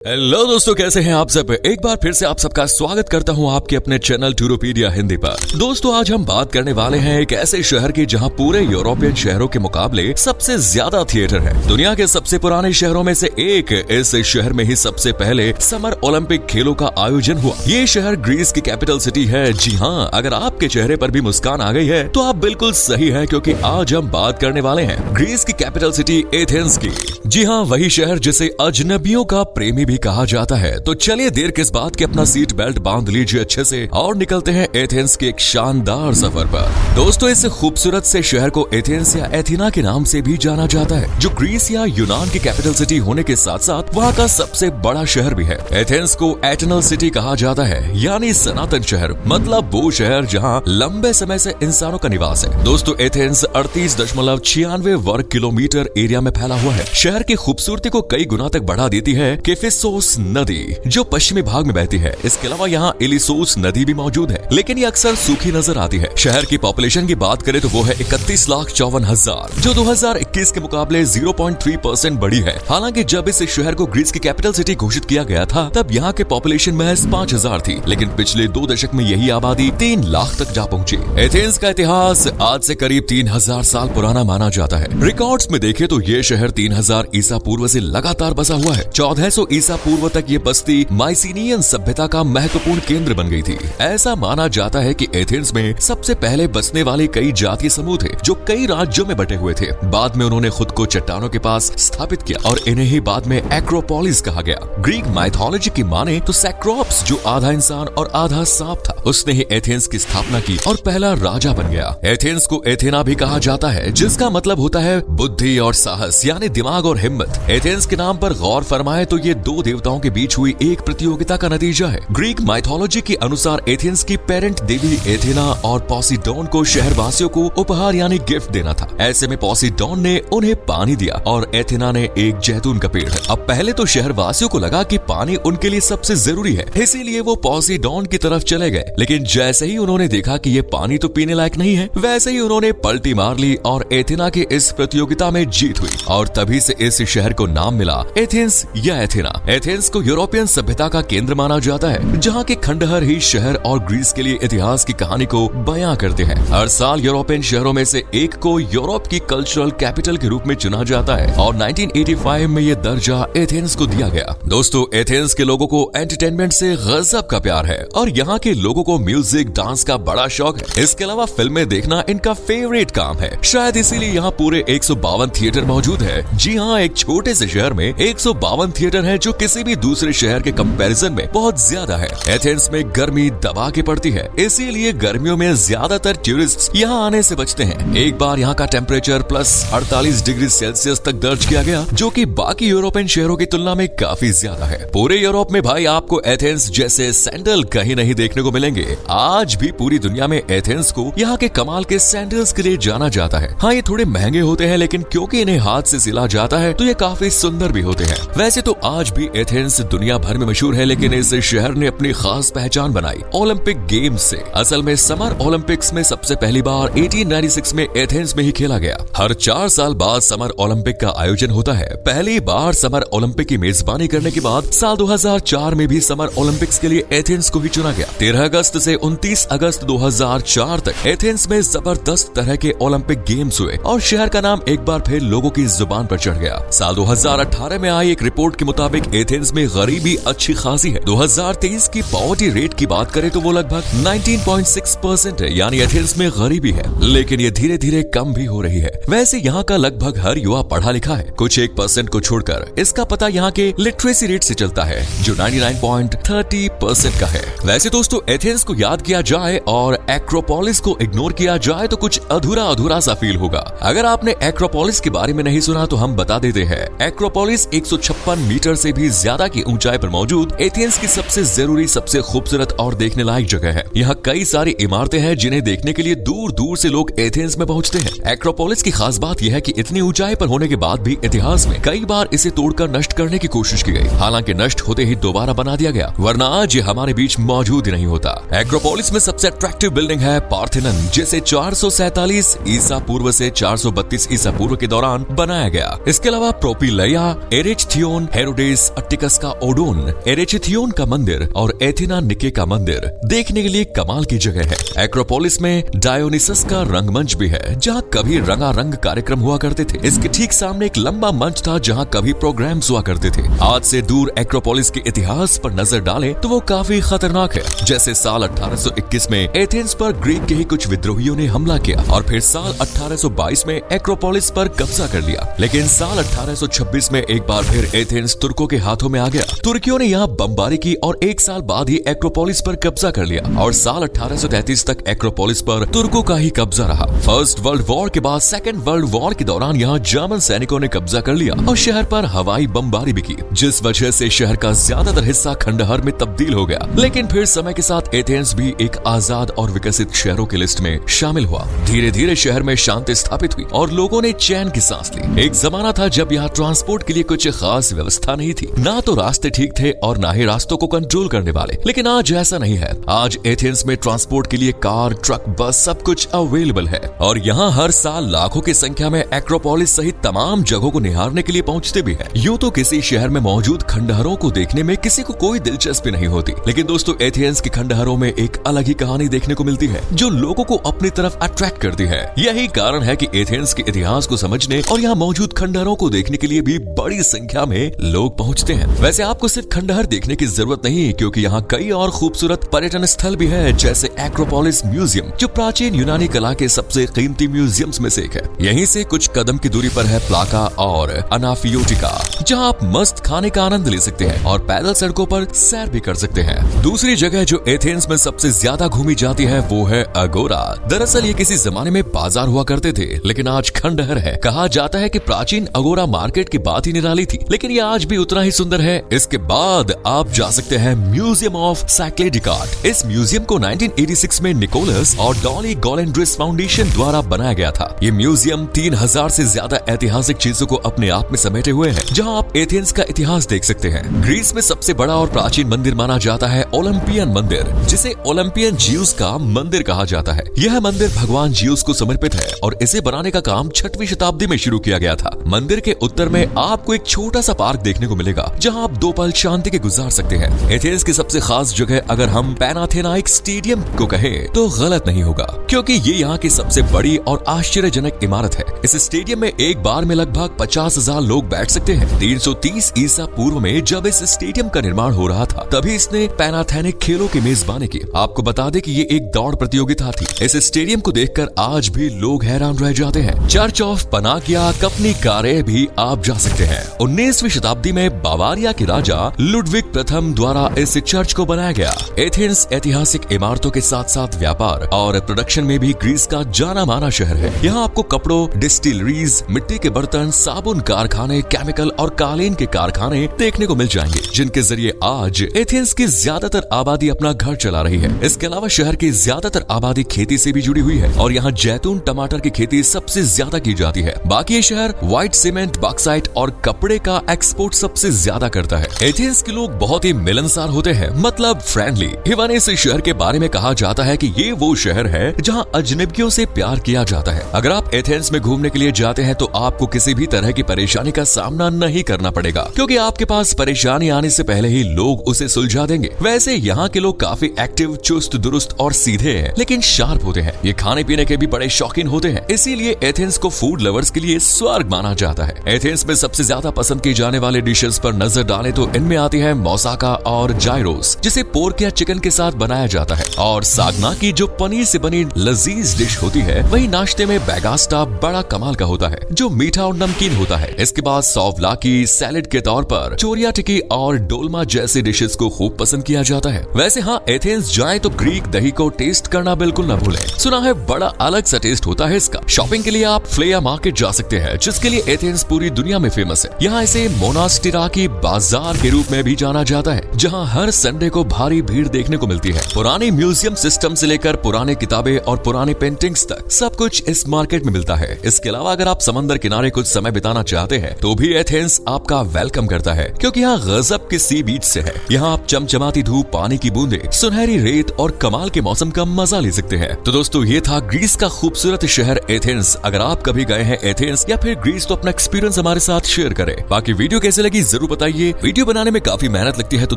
Hello दोस्तों, कैसे हैं आप सब। एक बार फिर से आप सबका स्वागत करता हूं आपके अपने चैनल टूरोपीडिया हिंदी पर। दोस्तों, आज हम बात करने वाले हैं एक ऐसे शहर की जहां पूरे यूरोपियन शहरों के मुकाबले सबसे ज्यादा थिएटर है। दुनिया के सबसे पुराने शहरों में से एक इस शहर में ही सबसे पहले समर ओलंपिक खेलों का आयोजन हुआ। ये शहर ग्रीस की कैपिटल सिटी है। जी हाँ, अगर आपके चेहरे पर भी मुस्कान आ गई है तो आप बिल्कुल सही है, क्योंकि आज हम बात करने वाले हैं ग्रीस की कैपिटल सिटी एथेंस की। जी हाँ, वही शहर जिसे अजनबियों का प्रेमी भी कहा जाता है। तो चलिए देर किस बात की, अपना सीट बेल्ट बांध लीजिए अच्छे से और निकलते हैं एथेंस के एक शानदार सफर पर। दोस्तों, इस खूबसूरत से शहर को एथेंस या एथेना के नाम से भी जाना जाता है, जो ग्रीस या यूनान की कैपिटल सिटी होने के साथ साथ वहाँ का सबसे बड़ा शहर भी है। एथेंस को एटर्नल सिटी कहा जाता है, यानी सनातन शहर, मतलब वो शहर जहाँ लंबे समय से इंसानों का निवास है। दोस्तों, एथेंस 38.96 वर्ग किलोमीटर एरिया में फैला हुआ है। शहर की खूबसूरती को कई गुना तक बढ़ा देती है केफिसोस नदी, जो पश्चिमी भाग में बहती है। इसके अलावा यहाँ इलिसोस नदी भी मौजूद है, लेकिन ये अक्सर सूखी नजर आती है। शहर की पॉपुलेशन की बात करें तो वो है 31,54,000, जो 2021 के मुकाबले 0.3% बढ़ी है। हालांकि जब इस शहर को ग्रीस की कैपिटल सिटी घोषित किया गया था, तब यहाँ के पॉपुलेशन महज 5,000 थी, लेकिन पिछले 2 दशक में यही आबादी 3 लाख तक जा पहुंची। एथेंस का इतिहास आज से करीब 3,000 साल पुराना माना जाता है। रिकॉर्ड्स में देखें तो ये शहर 3000 ईसा पूर्व से लगातार बसा हुआ है। 1400 ईसा पूर्व तक ये बस्ती माइसिनियन सभ्यता का महत्वपूर्ण केंद्र बन गई थी। ऐसा माना जाता है कि एथेंस में सबसे पहले बसने वाले कई जातीय समूह थे, जो कई राज्यों में बटे हुए थे। बाद में उन्होंने खुद को चट्टानों के पास स्थापित किया और इन्हें ही बाद में एक्रोपोलिस कहा गया। ग्रीक माइथोलॉजी की माने तो सैक्रोप्स, जो आधा इंसान और आधा सांप था, उसने ही एथेंस की स्थापना की और पहला राजा बन गया। एथेंस को एथेना भी कहा जाता है, जिसका मतलब होता है बुद्धि और साहस, यानी दिमाग और हिम्मत। एथेंस के नाम पर गौर फरमाए तो ये 2 देवताओं के बीच हुई एक प्रतियोगिता का नतीजा है। ग्रीक माइथोलॉजी के अनुसार एथेंस की पेरेंट देवी एथेना और पॉसिडोन को शहरवासियों को उपहार यानी गिफ्ट देना था। ऐसे में पॉसिडोन ने उन्हें पानी दिया और एथेना ने एक जैतून का पेड़। अब पहले तो शहरवासियों को लगा कि पानी उनके लिए सबसे जरूरी है, इसीलिए वो पॉसिडोन की तरफ चले गए। लेकिन जैसे ही उन्होंने देखा कि ये पानी तो पीने लायक नहीं है, वैसे ही उन्होंने पलटी मार ली और एथेना की इस प्रतियोगिता में जीत हुई और तभी से इस शहर को नाम मिला एथेंस या एथेना। एथेंस को यूरोपियन सभ्यता का केंद्र माना जाता है, जहाँ के खंडहर ही शहर और ग्रीस के लिए इतिहास की कहानी को बयां करते हैं। हर साल यूरोपियन शहरों में से एक को यूरोप की कल्चरल कैपिटल के रूप में चुना जाता है और 1985 में ये दर्जा एथेंस को दिया गया। दोस्तों, एथेंस के लोगों को एंटरटेनमेंट से गजब का प्यार है और यहाँ के लोगों को म्यूजिक डांस का बड़ा शौक है। इसके अलावा फिल्में देखना इनका फेवरेट काम है। शायद इसीलिए यहाँ पूरे 152 थिएटर मौजूद है। जी हाँ, एक छोटे से शहर में 152 थिएटर है, जो किसी भी दूसरे शहर के कंपैरिजन में बहुत ज्यादा है। एथेंस में गर्मी दबा के पड़ती है, इसीलिए गर्मियों में ज्यादातर टूरिस्ट यहाँ आने से बचते हैं। एक बार यहाँ का टेम्परेचर +48 डिग्री सेल्सियस तक दर्ज किया गया, जो कि बाकी यूरोपियन शहरों की तुलना में काफी ज्यादा है। पूरे यूरोप में भाई आपको एथेंस जैसे सैंडल कहीं नहीं देखने को मिलेंगे। आज भी पूरी दुनिया में एथेंस को यहाँ के कमाल के सैंडल्स के लिए जाना जाता है। हाँ, ये थोड़े महंगे होते हैं, लेकिन क्योंकि इन्हें हाथ से सिला जाता है तो ये काफी सुंदर भी होते हैं। वैसे तो आज भी एथेंस दुनिया भर में मशहूर है, लेकिन इस शहर ने अपनी खास पहचान बनाई ओलंपिक गेम्स से। असल में समर ओलंपिक्स में सबसे पहली बार 1896 में एथेंस में ही खेला गया। हर 4 साल बाद समर ओलंपिक का आयोजन होता है। पहली बार समर ओलंपिक की मेजबानी करने के बाद साल 2004 में भी समर ओलंपिक्स के लिए एथेंस को ही चुना गया। 13 अगस्त से 29 अगस्त 2004 तक एथेंस में जबरदस्त तरह के ओलंपिक गेम्स हुए और शहर का नाम एक बार फिर लोगों की जुबान पर चढ़ गया। साल 2018 में आई एक रिपोर्ट के मुताबिक एथेंस में गरीबी अच्छी खासी है। 2023 की पॉवर्टी रेट की बात करें तो वो लगभग 19.6% है, यानी एथेंस में गरीबी है, लेकिन ये धीरे धीरे कम भी हो रही है। वैसे यहाँ का लगभग हर युवा पढ़ा लिखा है, कुछ 1% को छोड़कर। इसका पता यहाँ के लिटरेसी रेट से चलता है, जो 99.30% का है। वैसे दोस्तों, एथेंस को याद किया जाए और एक्रोपोलिस को इग्नोर किया जाए तो कुछ अधूरा अधूरा सा फील होगा। अगर आपने एक्रोपोलिस के बारे में नहीं सुना तो हम बता देते हैं। एक्रोपोलिस 156 मीटर से भी ज्यादा की ऊंचाई पर मौजूद एथेंस की सबसे जरूरी, सबसे खूबसूरत और देखने लायक जगह है। यहाँ कई सारी इमारतें हैं जिन्हें देखने के लिए दूर दूर से लोग एथेंस में पहुँचते हैं। एक्रोपोलिस की खास बात यह है है कि इतनी ऊंचाई पर होने के बाद भी इतिहास में कई बार इसे तोड़कर नष्ट करने की कोशिश की गई। हालांकि नष्ट होते ही दोबारा बना दिया गया, वरना आज ये हमारे बीच मौजूद ही नहीं होता। एक्रोपोलिस में सबसे अट्रैक्टिव बिल्डिंग है पार्थेनन, जिसे 447 ईसा पूर्व से 432 ईसा पूर्व के दौरान बनाया गया। इसके अलावा प्रोपिलैया, एरेचथियोन, हेरोडेस, अट्टिकस का ओडोन, एरेचथियोन का मंदिर और एथेना निके का मंदिर देखने के लिए कमाल की जगह है। एक्रोपोलिस में डायोनिसस का रंगमंच भी है, जहाँ कभी रंगारंग कार्यक्रम हुआ करते थे। इसके ठीक सामने एक लंबा मंच था जहाँ कभी प्रोग्राम्स हुआ करते थे। आज से दूर एक्रोपोलिस के इतिहास पर नजर डालें तो वो काफी खतरनाक है। जैसे साल 1821 में एथेंस पर ग्रीक के ही कुछ विद्रोहियों ने हमला किया और फिर साल 1822 में एक्रोपोलिस पर कब्जा कर लिया। लेकिन साल 1826 में एक बार फिर एथेंस तुर्कों के हाथों में आ गया। तुर्कियों ने यहाँ बमबारी की और एक साल बाद ही एक्रोपोलिस पर कब्जा कर लिया और साल 1833 तक एक्रोपोलिस पर तुर्कों का ही कब्जा रहा। फर्स्ट वर्ल्ड वॉर के बाद सेकेंड वर्ल्ड वॉर के दौरान यहाँ जर्मन सैनिकों ने कब्जा कर लिया और शहर पर हवाई बमबारी भी की, जिस वजह से शहर का ज्यादातर हिस्सा खंडहर में तब्दील हो गया। लेकिन फिर समय के साथ एथेंस भी एक आजाद और विकसित शहरों की लिस्ट में शामिल हुआ। धीरे धीरे शहर में शांति स्थापित हुई और लोगों ने चैन की सांस ली। एक जमाना था जब यहाँ ट्रांसपोर्ट के लिए कुछ खास व्यवस्था नहीं थी, ना तो रास्ते ठीक थे और ना ही रास्तों को कंट्रोल करने वाले। लेकिन आज ऐसा नहीं है। आज एथेंस में ट्रांसपोर्ट के लिए कार, ट्रक, बस सब कुछ अवेलेबल है और यहाँ हर साल लाखों की संख्या में एक्रोपोलिस सहित तमाम जगहों को निहारने के लिए पहुँचते भी है। यूँ तो किसी शहर में मौजूद खंडहरों को देखने में किसी को कोई दिलचस्पी नहीं होती, लेकिन दोस्तों एथेंस के खंडहरों में एक अलग ही कहानी देखने को मिलती है जो लोगों को अपनी तरफ अट्रैक्ट करती है। यही कारण है कि एथेंस के इतिहास को समझने और यहाँ मौजूद खंडहरों को देखने के लिए भी बड़ी संख्या में लोग पहुँचते हैं। वैसे आपको सिर्फ खंडहर देखने की जरूरत नहीं, क्योंकि यहाँ कई और खूबसूरत पर्यटन स्थल भी है, जैसे एक्रोपोलिस म्यूजियम, जो प्राचीन यूनानी कला के सबसे कीमती म्यूजियम्स में से एक है। यहीं से कुछ कदम की दूरी पर है प्लाका और अनाफियोटिका, जहाँ आप मस्त खाने का आनंद ले सकते हैं और पैदल सड़कों पर सैर भी कर सकते हैं। दूसरी जगह जो एथेंस में सबसे ज्यादा घूमी जाती है वो है अगोरा। दरअसल ये किसी जमाने में बाजार हुआ करते थे, लेकिन आज खंडहर है। कहा जाता है कि प्राचीन अगोरा मार्केट की बात ही निराली थी, लेकिन ये आज भी उतना ही सुंदर है। इसके बाद आप जा सकते हैं म्यूजियम ऑफ साइक्लेडिक आर्ट। इस म्यूजियम को 1986 में निकोलस और डॉली गॉलेंड्रिस फाउंडेशन द्वारा बनाया गया था। ये म्यूजियम 3000 से ज्यादा ऐतिहासिक चीजों को अपने आप में समेटे हुए है, जहाँ आप एथेंस का इतिहास देख सकते हैं। ग्रीस में सबसे बड़ा और प्राचीन मंदिर माना जाता है ओलंपियन मंदिर, जिसे ओलंपियन जियूस का मंदिर कहा जाता है। यह मंदिर भगवान जियूस को समर्पित है और इसे बनाने का काम 6वीं शताब्दी में शुरू किया गया था। मंदिर के उत्तर में आपको एक छोटा सा पार्क देखने को मिलेगा, जहां आप 2 पल शांति के गुजार सकते हैं। एथेंस की सबसे खास जगह अगर हम पैनाथेनाइक स्टेडियम को कहें तो गलत नहीं होगा, क्योंकि ये यहाँ की सबसे बड़ी और आश्चर्यजनक इमारत है। इस स्टेडियम में एक बार में लगभग 50,000 लोग बैठ सकते हैं। 330 ईसा पूर्व में जब इस स्टेडियम का निर्माण हो रहा था, तभी इसने पैनाथेनिक खेलों की मेजबानी की। आपको बता दें कि ये एक दौड़ प्रतियोगिता थी। इस स्टेडियम को देखकर आज भी लोग हैरान रह जाते हैं। चर्च ऑफ पनाकिया कपनी कारे भी आप जा सकते हैं। 19वीं शताब्दी में बावारिया के राजा लुडविग प्रथम द्वारा इस चर्च को बनाया गया। एथेंस ऐतिहासिक इमारतों के साथ साथ व्यापार और प्रोडक्शन में भी ग्रीस का जाना माना शहर है। यहाँ आपको कपड़ों, डिस्टिलरीज, मिट्टी के बर्तन, साबुन कारखाने, केमिकल और कालीन के कारखाने देखने को मिल जाएंगे, जिनके जरिए आज एथेंस की ज्यादातर आबादी अपना घर चला रही है। इसके अलावा शहर की ज्यादातर आबादी खेती से भी जुड़ी हुई है और यहाँ जैतून, टमाटर की खेती सबसे ज्यादा की जाती है। बाकी ये शहर व्हाइट सीमेंट, बॉक्साइट और कपड़े का एक्सपोर्ट सबसे ज्यादा करता है। एथेंस के लोग बहुत ही मिलनसार होते हैं, मतलब फ्रेंडली। इवन इस शहर के बारे में कहा जाता है कि ये वो शहर है जहाँ अजनबियों से प्यार किया जाता है। अगर आप एथेंस में घूमने के लिए जाते हैं तो आपको किसी भी तरह की परेशानी का सामना नहीं करना पड़ेगा, क्योंकि आपके पास परेशानी आने से पहले ही लोग उसे सुलझा देंगे। वैसे यहाँ के लोग काफी एक्टिव, चुस्त दुरुस्त और सीधे हैं, लेकिन शार्प होते हैं। ये खाने पीने के भी बड़े शौकीन होते हैं, इसीलिए एथेंस को फूड लवर्स के लिए स्वर्ग माना जाता है। एथेंस में सबसे ज्यादा पसंद की जाने वाले डिशेस पर नजर डालें तो इनमें आती है मौसाका और जायरोस, जिसे पोर्क या चिकन के साथ बनाया जाता है, और सागना की जो पनीर से बनी लजीज डिश होती है। वही नाश्ते में बैगास्टा बड़ा कमाल का होता है, जो मीठा और नमकीन होता है। इसके बाद सोवलाकी सैलेड के तौर पर चोरिया टिकी और डोलमा जैसे डिशेस को खूब पसंद किया जाता है। वैसे हाँ, एथेंस जाएं तो ग्रीक दही को टेस्ट करना बिल्कुल न भूलें। सुना है बड़ा अलग सा टेस्ट होता है इसका। शॉपिंग के लिए आप फ्लेया मार्केट जा सकते हैं, जिसके लिए एथेंस पूरी दुनिया में फेमस है। यहाँ इसे मोनास्टिरा की बाजार के रूप में भी जाना जाता है, जहाँ हर संडे को भारी भीड़ देखने को मिलती है। पुराने म्यूजियम सिस्टम से लेकर पुराने किताबें और पुराने पेंटिंग्स तक सब कुछ इस मार्केट में मिलता है। इस इसके अलावा अगर आप समंदर किनारे कुछ समय बिताना चाहते हैं तो भी एथेंस आपका वेलकम करता है, क्योंकि यहाँ गजब के सी बीच से है। यहाँ आप चमचमाती धूप, पानी की बूंदे, सुनहरी रेत और कमाल के मौसम का मजा ले सकते हैं। तो दोस्तों ये था ग्रीस का खूबसूरत शहर एथेंस। अगर आप कभी गए हैं एथेंस या फिर ग्रीस तो अपना एक्सपीरियंस हमारे साथ शेयर करें। बाकी वीडियो कैसे लगी जरूर बताइए। वीडियो बनाने में काफी मेहनत लगती है, तो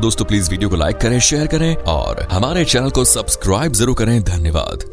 दोस्तों प्लीज वीडियो को लाइक करें, शेयर करें और हमारे चैनल को सब्सक्राइब जरूर करें। धन्यवाद।